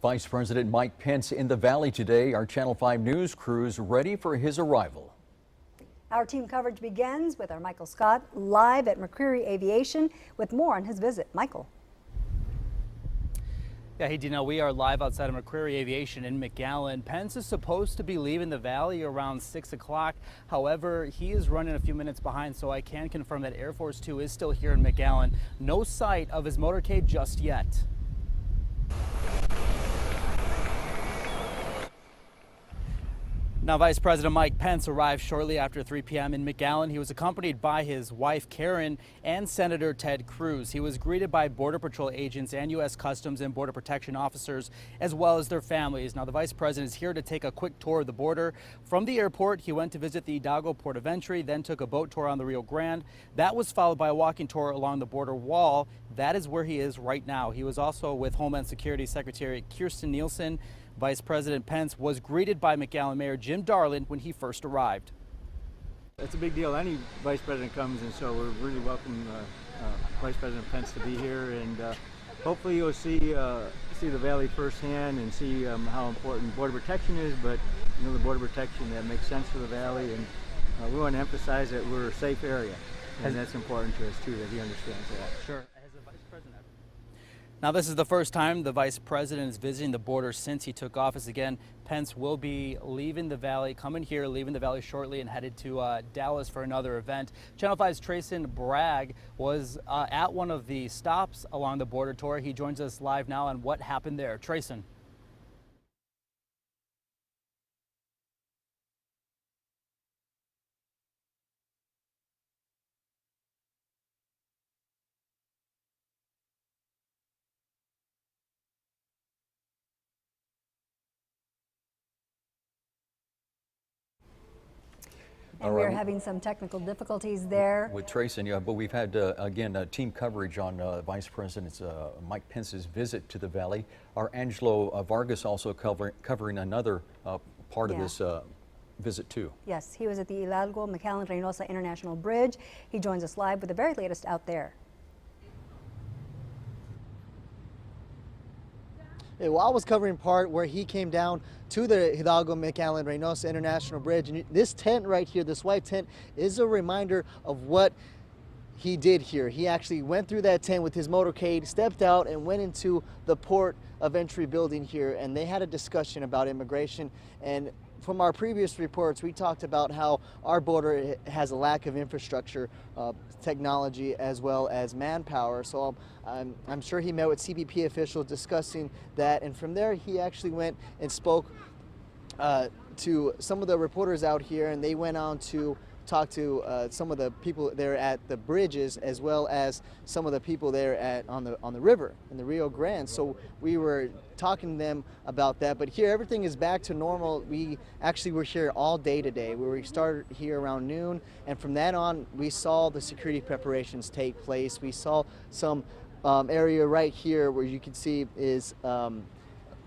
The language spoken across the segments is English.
Vice President Mike Pence in the Valley today. Our Channel 5 News crews ready for his arrival. Our team coverage begins with our Michael Scott live at McCreary Aviation with more on his visit. Michael. Yeah, hey Dina, we are live outside of McCreary Aviation in McAllen. Pence is supposed to be leaving the Valley around 6 o'clock. However, he is running a few minutes behind, so I can confirm that Air Force 2 is still here in McAllen. No sight of his motorcade just yet. Now, Vice President Mike Pence arrived shortly after 3 p.m. in McAllen. He was accompanied by his wife, Karen, and Senator Ted Cruz. He was greeted by Border Patrol agents and U.S. Customs and Border Protection officers, as well as their families. Now, the Vice President is here to take a quick tour of the border. From the airport, he went to visit the Hidalgo port of entry, then took a boat tour on the Rio Grande. That was followed by a walking tour along the border wall. That is where he is right now. He was also with Homeland Security Secretary Kirstjen Nielsen. Vice President Pence was greeted by McAllen Mayor Jim Darland when he first arrived. It's a big deal. Any vice president comes, and so we're really welcome Vice President Pence to be here, and hopefully you'll see the Valley firsthand and see how important border protection is. But you know, the border protection that makes sense for the Valley, and we want to emphasize that we're a safe area, and that's important to us too, that he understands that. Sure. As a Vice President. Now, this is the first time the Vice President is visiting the border since he took office. Again, Pence will be leaving the Valley, coming here, leaving the Valley shortly, and headed to Dallas for another event. Channel 5's Trayson Bragg was at one of the stops along the border tour. He joins us live now on what happened there. Trayson. And we're having some technical difficulties there. With Trayson, yeah, but we've had, again, team coverage on Vice President Mike Pence's visit to the Valley. Our Angelo Vargas also covering another part of this visit too. Yes, he was at the Hidalgo McAllen-Reynosa International Bridge. He joins us live with the very latest out there. Well, I was covering part where he came down to the Hidalgo McAllen-Reynosa International Bridge, and this tent right here, this white tent, is a reminder of what he did here. He actually went through that tent with his motorcade, stepped out, and went into the port of entry building here, and they had a discussion about immigration. And from our previous reports, we talked about how our border has a lack of infrastructure, technology, as well as manpower. So I'm sure he met with CBP officials discussing that. And from there, he actually went and spoke to some of the reporters out here, and they went on to talk to some of the people there at the bridges, as well as some of the people there on the river in the Rio Grande. So we were talking to them about that. But here, everything is back to normal. We actually were here all day today. We started here around noon, and from that on, we saw the security preparations take place. We saw some area right here where you can see is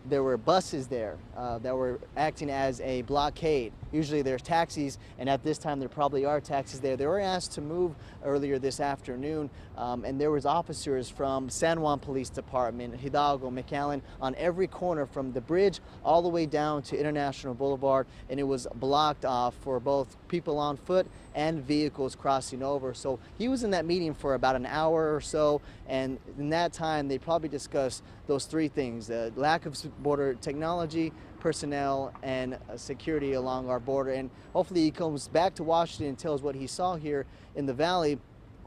there were buses there that were acting as a blockade. Usually there's taxis, and at this time there probably are taxis there. They were asked to move earlier this afternoon, and there was officers from San Juan Police Department, Hidalgo, McAllen, on every corner from the bridge all the way down to International Boulevard, and it was blocked off for both people on foot and vehicles crossing over. So he was in that meeting for about an hour or so, and in that time they probably discussed those three things: the lack of border technology, personnel, and security along our border. And hopefully he comes back to Washington and tells what he saw here in the Valley.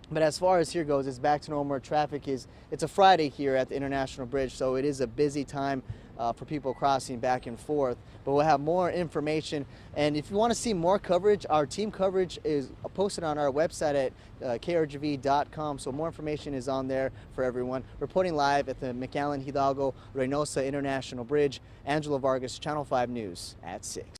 But as far as here goes, it's back to normal. Traffic it's a Friday here at the International Bridge, so it is a busy time for people crossing back and forth. But we'll have more information. And if you want to see more coverage, our team coverage is posted on our website at krgv.com. So more information is on there for everyone. Reporting live at the McAllen Hidalgo Reynosa International Bridge, Angelo Vargas, Channel 5 News at 6.